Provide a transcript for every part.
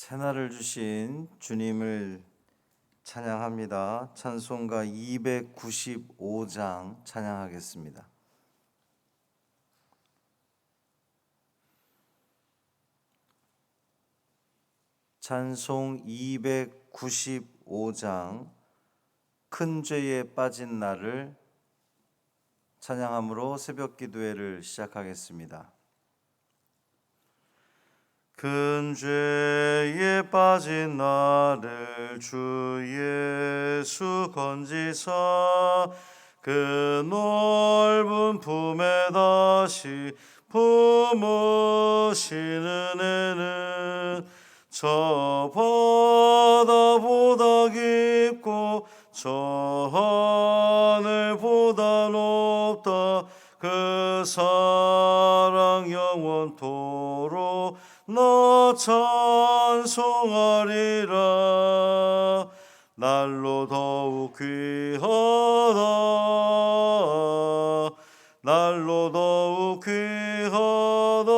새날을 주신 주님을 찬양합니다. 찬송가 295장 찬양하겠습니다. 찬송 295장 큰 죄에 빠진 나를 찬양함으로 새벽 기도회를 시작하겠습니다. 큰 죄에 빠진 나를 주 예수 건지사 그 넓은 품에 다시 품으시는 애는 저 바다보다 깊고 저 하늘보다 높다. 그 사랑 영원토록 나 찬송하리라. 날로 더욱 귀하다. 날로 더욱 귀하다.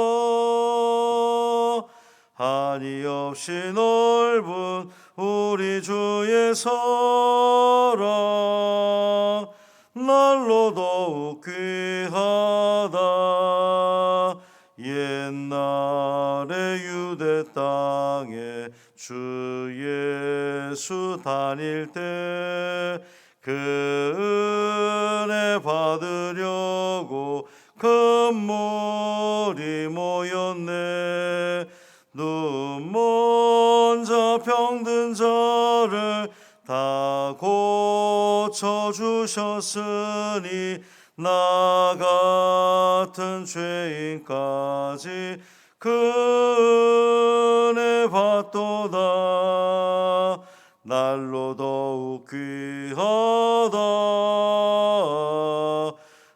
한이 없이 넓은 우리 주의 사랑 날로 더욱 귀하다. 옛날에 유대 땅에 주 예수 다닐 때 그 은혜 받으려고 큰 무리 모였네. 눈 먼 자 병든 자를 다 고쳐주셨으니 나 같은 죄인까지 그 은혜 받도다. 날로 더욱 귀하다.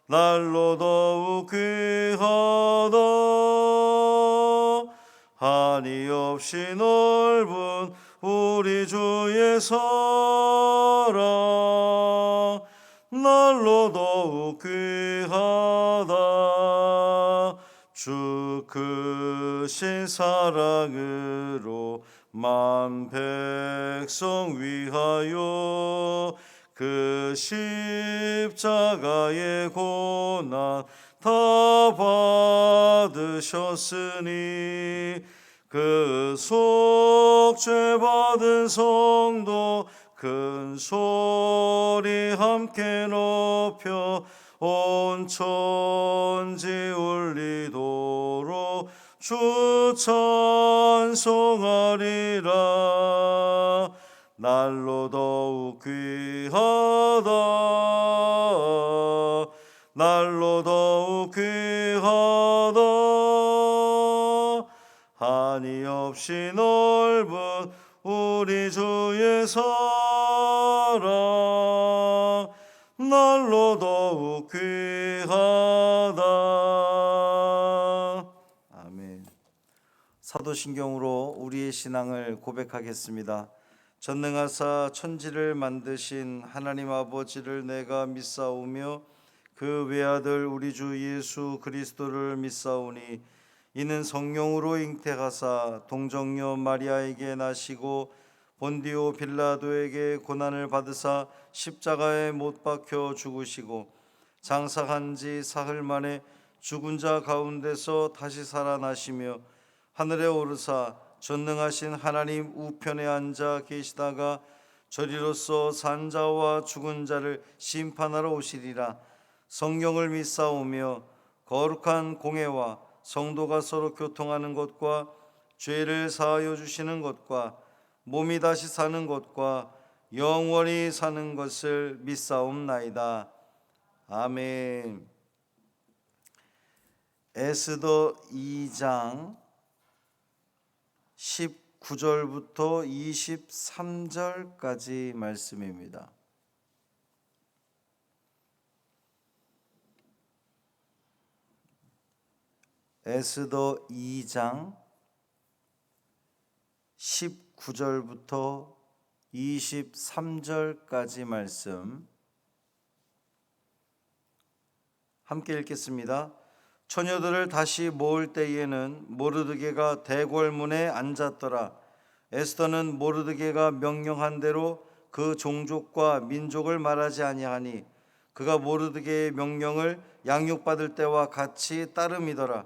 날로 더욱 귀하다. 한이 없이 넓은 우리 주의 사랑 날로 더욱 귀하다. 주 크신 사랑으로 만 백성 위하여 그 십자가의 고난 다 받으셨으니 그 속죄 받은 성도 큰 소리 함께 높여 온 천지 울리도록 주 찬송하리라. 날로 더욱 귀하다. 날로 더욱 귀하다. 한이 없이 넓은 우리 주의 사랑 날로 더욱 귀하다. 아멘. 사도신경으로 우리의 신앙을 고백하겠습니다. 전능하사 천지를 만드신 하나님 아버지를 내가 믿사오며 그 외아들 우리 주 예수 그리스도를 믿사오니 이는 성령으로 잉태하사 동정녀 마리아에게 나시고 본디오 빌라도에게 고난을 받으사 십자가에 못 박혀 죽으시고 장사한 지 사흘 만에 죽은 자 가운데서 다시 살아나시며 하늘에 오르사 전능하신 하나님 우편에 앉아 계시다가 저리로서 산 자와 죽은 자를 심판하러 오시리라. 성령을 믿사오며 거룩한 공회와 성도가 서로 교통하는 것과 죄를 사하여 주시는 것과 몸이 다시 사는 것과 영원히 사는 것을 믿사옵나이다. 아멘. 에스더 2장 19절부터 23절까지 말씀입니다. 에스더 2장 19절부터 23절까지 말씀 함께 읽겠습니다. 처녀들을 다시 모을 때에는 모르드게가 대궐문에 앉았더라. 에스더는 모르드게가 명령한 대로 그 종족과 민족을 말하지 아니하니 그가 모르드게의 명령을 양육받을 때와 같이 따름이더라.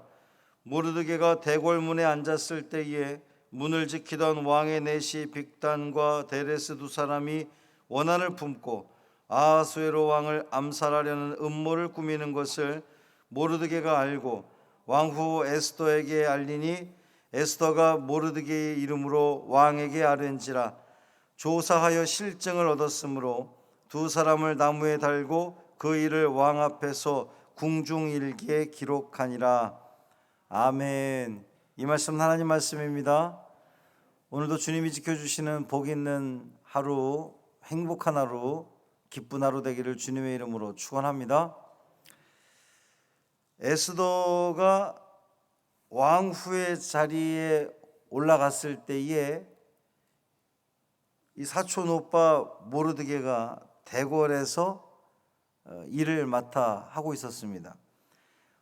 모르드게가 대궐문에 앉았을 때에 문을 지키던 왕의 내시 빅단과 데레스 두 사람이 원한을 품고 아하수에로 왕을 암살하려는 음모를 꾸미는 것을 모르드게가 알고 왕후 에스더에게 알리니 에스더가 모르드게의 이름으로 왕에게 아뢰는지라. 조사하여 실증을 얻었으므로 두 사람을 나무에 달고 그 일을 왕 앞에서 궁중일기에 기록하니라. 아멘. 이 말씀은 하나님 말씀입니다. 오늘도 주님이 지켜주시는 복 있는 하루, 행복한 하루, 기쁜 하루 되기를 주님의 이름으로 축원합니다. 에스더가 왕후의 자리에 올라갔을 때에 이 사촌 오빠 모르드게가 대궐에서 일을 맡아 하고 있었습니다.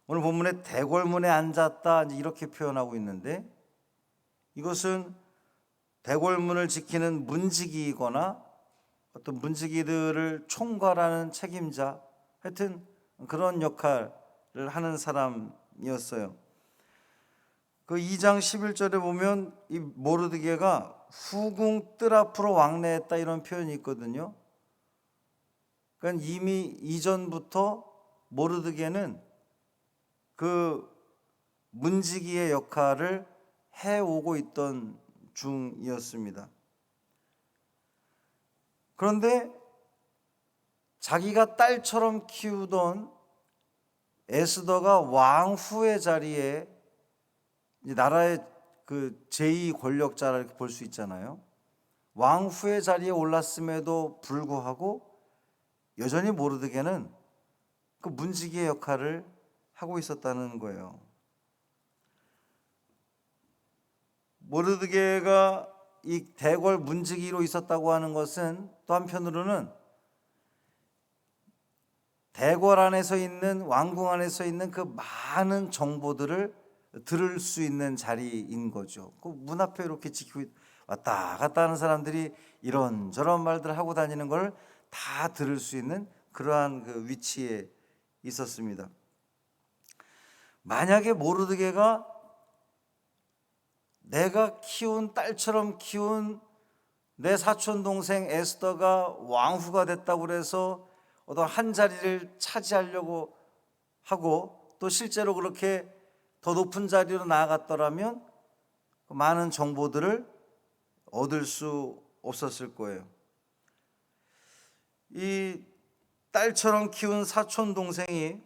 오늘 본문에 대궐문에 앉았다 이렇게 표현하고 있는데, 이것은 대궐문을 지키는 문지기이거나 어떤 문지기들을 총괄하는 책임자, 하여튼 그런 역할을 하는 사람이었어요. 그 2장 11절에 보면 이 모르드게가 후궁 뜰 앞으로 왕래했다 이런 표현이 있거든요. 그러니까 이미 이전부터 모르드게는 그 문지기의 역할을 해오고 있던 중이었습니다. 그런데 자기가 딸처럼 키우던 에스더가 왕후의 자리에, 나라의 그 제2 권력자라 이렇게 볼 수 있잖아요. 왕후의 자리에 올랐음에도 불구하고 여전히 모르드게는 그 문지기의 역할을 하고 있었다는 거예요. 모르드게가 이 대궐 문지기로 있었다고 하는 것은 또 한편으로는 대궐 안에서 있는, 왕궁 안에서 있는 그 많은 정보들을 들을 수 있는 자리인 거죠. 그 문 앞에 이렇게 지키고 왔다 갔다 하는 사람들이 이런저런 말들을 하고 다니는 걸 다 들을 수 있는 그러한 그 위치에 있었습니다. 만약에 모르드게가 내가 키운 딸처럼 키운 내 사촌 동생 에스더가 왕후가 됐다고 그래서 어떤 한 자리를 차지하려고 하고 또 실제로 그렇게 더 높은 자리로 나아갔더라면 많은 정보들을 얻을 수 없었을 거예요. 이 딸처럼 키운 사촌 동생이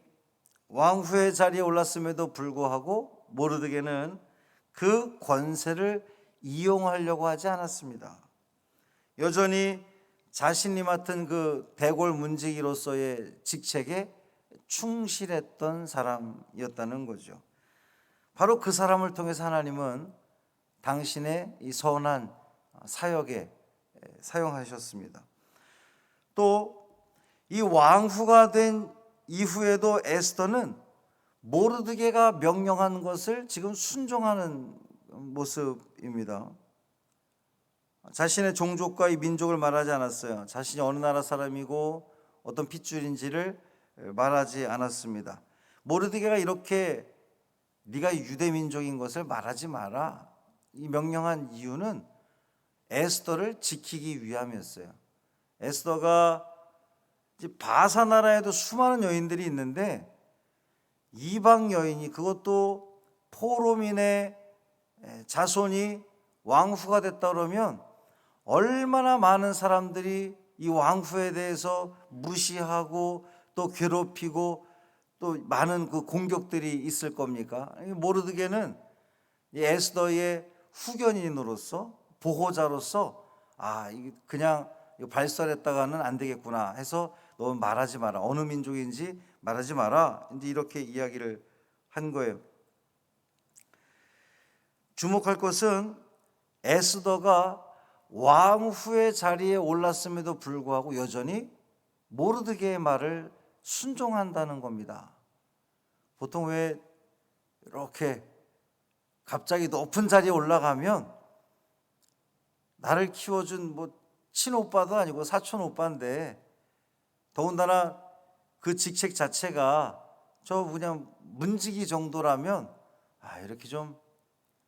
왕후의 자리에 올랐음에도 불구하고 모르드게는 그 권세를 이용하려고 하지 않았습니다. 여전히 자신이 맡은 그 대궐 문지기로서의 직책에 충실했던 사람이었다는 거죠. 바로 그 사람을 통해서 하나님은 당신의 이 선한 사역에 사용하셨습니다. 또 이 왕후가 된 이후에도 에스더는 모르드게가 명령한 것을 지금 순종하는 모습입니다. 자신의 종족과 이 민족을 말하지 않았어요. 자신이 어느 나라 사람이고 어떤 핏줄인지를 말하지 않았습니다. 모르드게가 이렇게 네가 유대 민족인 것을 말하지 마라, 이 명령한 이유는 에스더를 지키기 위함이었어요. 에스더가 바사 나라에도 수많은 여인들이 있는데 이방 여인이, 그것도 포로민의 자손이 왕후가 됐다 그러면 얼마나 많은 사람들이 이 왕후에 대해서 무시하고 또 괴롭히고 또 많은 그 공격들이 있을 겁니까? 모르드게는 에스더의 후견인으로서, 보호자로서 그냥 발설했다가는 안 되겠구나 해서 너 말하지 마라, 어느 민족인지 말하지 마라, 이제 이렇게 이야기를 한 거예요. 주목할 것은 에스더가 왕후의 자리에 올랐음에도 불구하고 여전히 모르드게의 말을 순종한다는 겁니다. 보통 왜 이렇게 갑자기 높은 자리에 올라가면 나를 키워준 뭐 친오빠도 아니고 사촌 오빠인데, 더군다나 그 직책 자체가 저 그냥 문지기 정도라면 이렇게 좀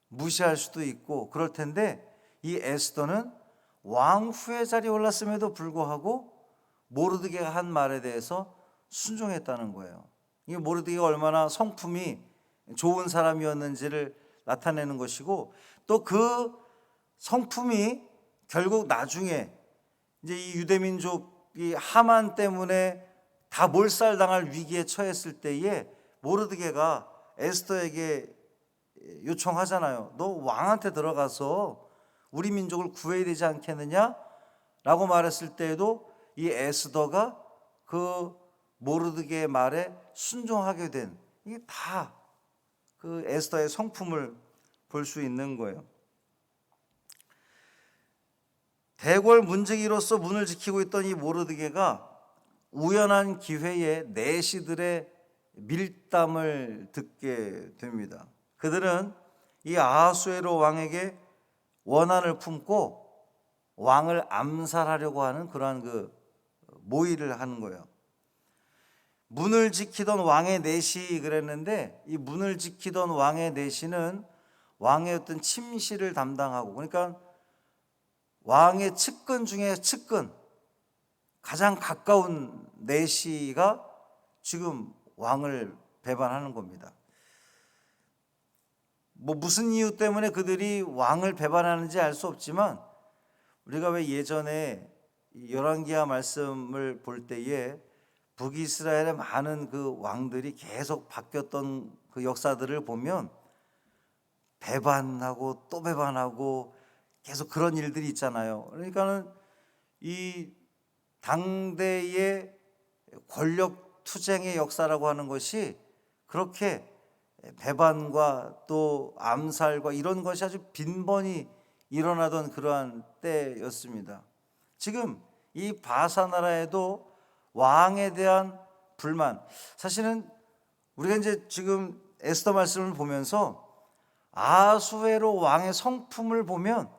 무시할 수도 있고 그럴 텐데, 이 에스더는 왕 후의 자리에 올랐음에도 불구하고 모르드게가 한 말에 대해서 순종했다는 거예요. 이게 모르드게가 얼마나 성품이 좋은 사람이었는지를 나타내는 것이고, 또 그 성품이 결국 나중에 이제 이 유대민족이 하만 때문에 다 몰살당할 위기에 처했을 때에 모르드게가 에스더에게 요청하잖아요. 너 왕한테 들어가서 우리 민족을 구해야 되지 않겠느냐? 라고 말했을 때에도 이 에스더가 그 모르드게의 말에 순종하게 된, 이게 다 그 에스더의 성품을 볼 수 있는 거예요. 대궐 문지기로서 문을 지키고 있던 이 모르드게가 우연한 기회에 내시들의 밀담을 듣게 됩니다. 그들은 이 아하수에로 왕에게 원한을 품고 왕을 암살하려고 하는 그러한 그 모의를 하는 거예요. 문을 지키던 왕의 내시 그랬는데, 이 문을 지키던 왕의 내시는 왕의 어떤 침시를 담당하고, 그러니까 왕의 측근 중에 측근, 가장 가까운 내시가 지금 왕을 배반하는 겁니다. 뭐 무슨 이유 때문에 그들이 왕을 배반하는지 알 수 없지만, 우리가 왜 예전에 열왕기하 말씀을 볼 때에 북이스라엘의 많은 그 왕들이 계속 바뀌었던 그 역사들을 보면 배반하고 또 배반하고 계속 그런 일들이 있잖아요. 그러니까는 이 당대의 권력 투쟁의 역사라고 하는 것이 그렇게 배반과 또 암살과 이런 것이 아주 빈번히 일어나던 그러한 때였습니다. 지금 이 바사 나라에도 왕에 대한 불만, 사실은 우리가 이제 지금 에스더 말씀을 보면서 아수에로 왕의 성품을 보면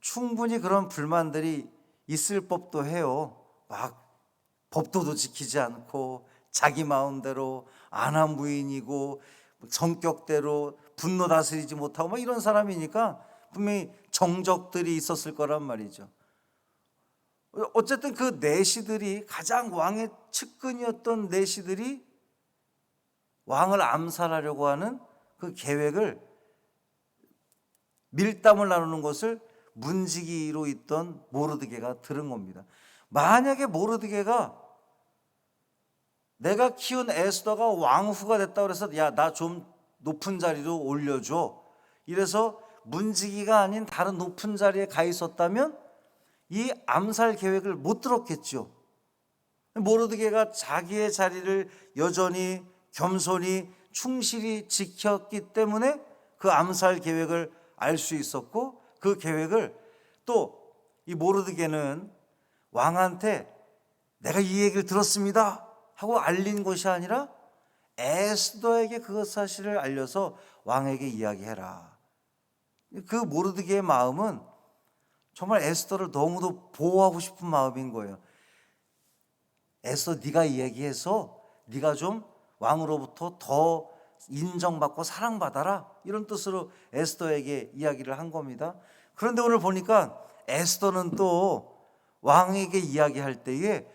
충분히 그런 불만들이 있을 법도 해요. 막 법도도 지키지 않고 자기 마음대로 안하무인이고 성격대로 분노 다스리지 못하고 막 이런 사람이니까 분명히 정적들이 있었을 거란 말이죠. 어쨌든 그 내시들이, 가장 왕의 측근이었던 내시들이 왕을 암살하려고 하는 그 계획을, 밀담을 나누는 것을 문지기로 있던 모르드게가 들은 겁니다. 만약에 모르드게가 내가 키운 에스더가 왕후가 됐다고 해서 야, 나 좀 높은 자리로 올려줘, 이래서 문지기가 아닌 다른 높은 자리에 가 있었다면 이 암살 계획을 못 들었겠죠. 모르드게가 자기의 자리를 여전히 겸손히 충실히 지켰기 때문에 그 암살 계획을 알 수 있었고, 그 계획을 또 이 모르드게는 왕한테 내가 이 얘기를 들었습니다 하고 알린 것이 아니라 에스더에게 그 사실을 알려서 왕에게 이야기해라. 그 모르드게의 마음은 정말 에스더를 너무도 보호하고 싶은 마음인 거예요. 에스더, 네가 이야기해서 네가 좀 왕으로부터 더 인정받고 사랑받아라, 이런 뜻으로 에스더에게 이야기를 한 겁니다. 그런데 오늘 보니까 에스더는 또 왕에게 이야기할 때에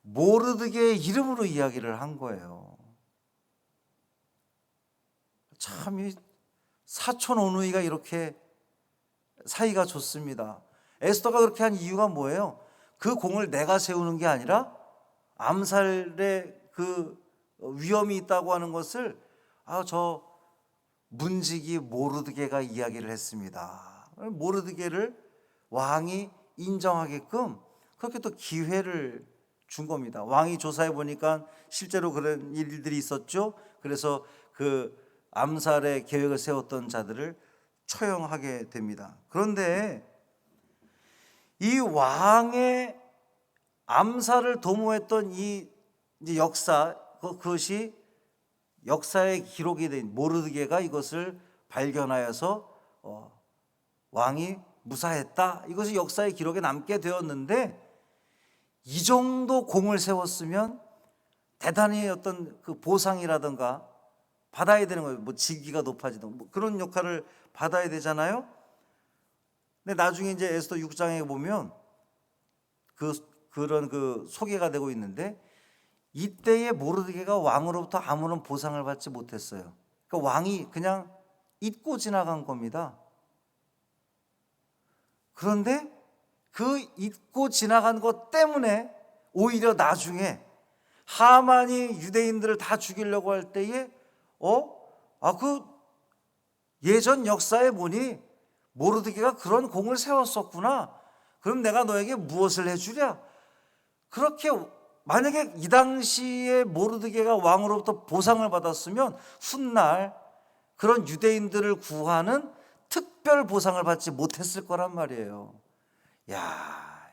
모르드게의 이름으로 이야기를 한 거예요. 참 이 사촌 오누이가 이렇게 사이가 좋습니다. 에스더가 그렇게 한 이유가 뭐예요? 그 공을 내가 세우는 게 아니라 암살의 그 위험이 있다고 하는 것을 저 문지기 모르드게가 이야기를 했습니다. 모르드게를 왕이 인정하게끔 그렇게 또 기회를 준 겁니다. 왕이 조사해 보니까 실제로 그런 일들이 있었죠. 그래서 그 암살의 계획을 세웠던 자들을 처형하게 됩니다. 그런데 이 왕의 암살을 도모했던 이 역사, 그것이 역사에 기록이 된 모르드게가 이것을 발견하여서 왕이 무사했다. 이것이 역사의 기록에 남게 되었는데, 이 정도 공을 세웠으면 대단히 어떤 그 보상이라든가 받아야 되는 거예요. 뭐 직위가 높아지든 뭐 그런 역할을 받아야 되잖아요. 근데 나중에 이제 에스더 6장에 보면 그런 소개가 되고 있는데, 이때에 모르드게가 왕으로부터 아무런 보상을 받지 못했어요. 그러니까 왕이 그냥 잊고 지나간 겁니다. 그런데 그 잊고 지나간 것 때문에 오히려 나중에 하만이 유대인들을 다 죽이려고 할 때에 그 예전 역사에 보니 모르드게가 그런 공을 세웠었구나. 그럼 내가 너에게 무엇을 해주랴? 그렇게 만약에 이 당시에 모르드게가 왕으로부터 보상을 받았으면 훗날 그런 유대인들을 구하는 특별 보상을 받지 못했을 거란 말이에요. 야,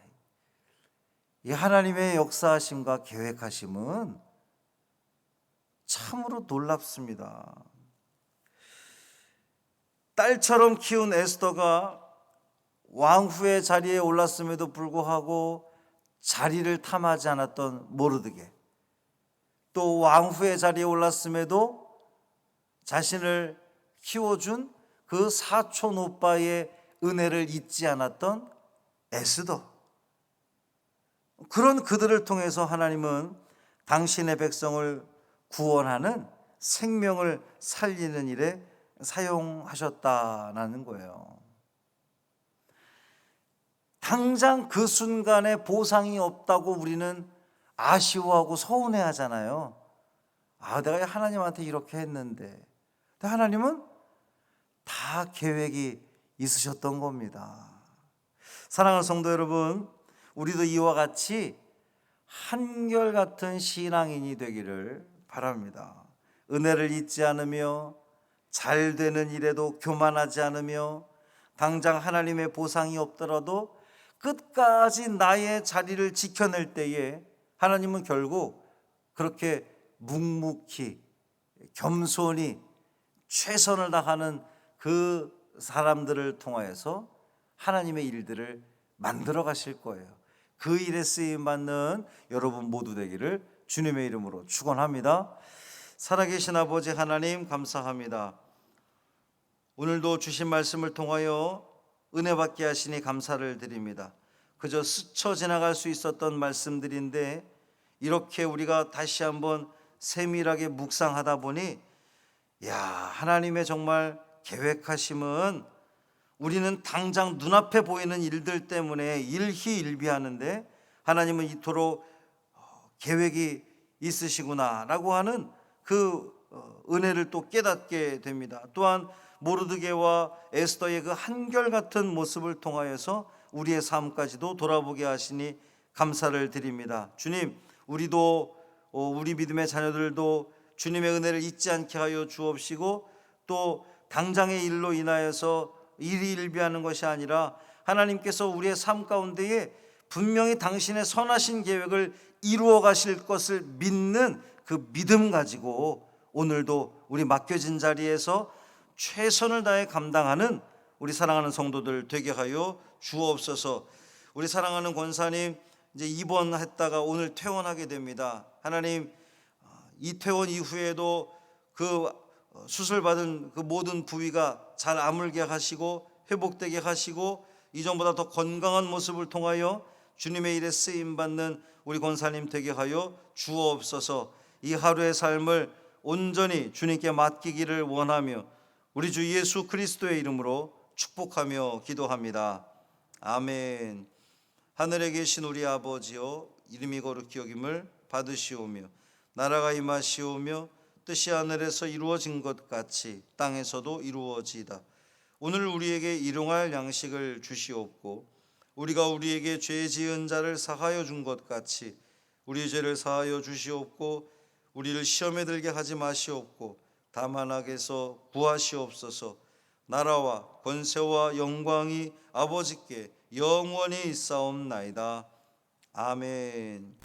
이 하나님의 역사하심과 계획하심은 참으로 놀랍습니다. 딸처럼 키운 에스더가 왕후의 자리에 올랐음에도 불구하고 자리를 탐하지 않았던 모르드게, 또 왕후의 자리에 올랐음에도 자신을 키워준 그 사촌 오빠의 은혜를 잊지 않았던 에스더, 그런 그들을 통해서 하나님은 당신의 백성을 구원하는, 생명을 살리는 일에 사용하셨다는 거예요. 당장 그 순간에 보상이 없다고 우리는 아쉬워하고 서운해 하잖아요. 내가 하나님한테 이렇게 했는데. 근데 하나님은 다 계획이 있으셨던 겁니다. 사랑하는 성도 여러분, 우리도 이와 같이 한결같은 신앙인이 되기를 바랍니다. 은혜를 잊지 않으며 잘 되는 일에도 교만하지 않으며 당장 하나님의 보상이 없더라도 끝까지 나의 자리를 지켜낼 때에 하나님은 결국 그렇게 묵묵히 겸손히 최선을 다하는 그 사람들을 통하여서 하나님의 일들을 만들어 가실 거예요. 그 일에 쓰임받는 여러분 모두 되기를 주님의 이름으로 축원합니다. 살아계신 아버지 하나님, 감사합니다. 오늘도 주신 말씀을 통하여 은혜 받게 하시니 감사를 드립니다. 그저 스쳐 지나갈 수 있었던 말씀들인데 이렇게 우리가 다시 한번 세밀하게 묵상하다 보니 하나님의 정말 계획하심은 우리는 당장 눈앞에 보이는 일들 때문에 일희일비하는데 하나님은 이토록 계획이 있으시구나라고 하는 그 은혜를 또 깨닫게 됩니다. 또한 모르드게와 에스더의 그 한결같은 모습을 통하여서 우리의 삶까지도 돌아보게 하시니 감사를 드립니다. 주님, 우리도 우리 믿음의 자녀들도 주님의 은혜를 잊지 않게 하여 주옵시고, 또 당장의 일로 인하여서 일희일비하는 것이 아니라 하나님께서 우리의 삶 가운데에 분명히 당신의 선하신 계획을 이루어 가실 것을 믿는 그 믿음 가지고 오늘도 우리 맡겨진 자리에서 최선을 다해 감당하는 우리 사랑하는 성도들 되게 하여 주옵소서. 우리 사랑하는 권사님 이제 입원했다가 오늘 퇴원하게 됩니다. 하나님, 이 퇴원 이후에도 그 수술받은 그 모든 부위가 잘 아물게 하시고 회복되게 하시고 이전보다 더 건강한 모습을 통하여 주님의 일에 쓰임받는 우리 권사님 되게 하여 주옵소서. 이 하루의 삶을 온전히 주님께 맡기기를 원하며 우리 주 예수 그리스도의 이름으로 축복하며 기도합니다. 아멘. 하늘에 계신 우리 아버지여, 이름이 거룩히 여김을 받으시오며 나라가 임하시오며 뜻이 하늘에서 이루어진 것 같이 땅에서도 이루어지이다. 오늘 우리에게 일용할 양식을 주시옵고 우리가 우리에게 죄 지은 자를 사하여 준 것 같이 우리 죄를 사하여 주시옵고 우리를 시험에 들게 하지 마시옵고 다만 악에서 구하시옵소서. 나라와 권세와 영광이 아버지께 영원히 있사옵나이다. 아멘.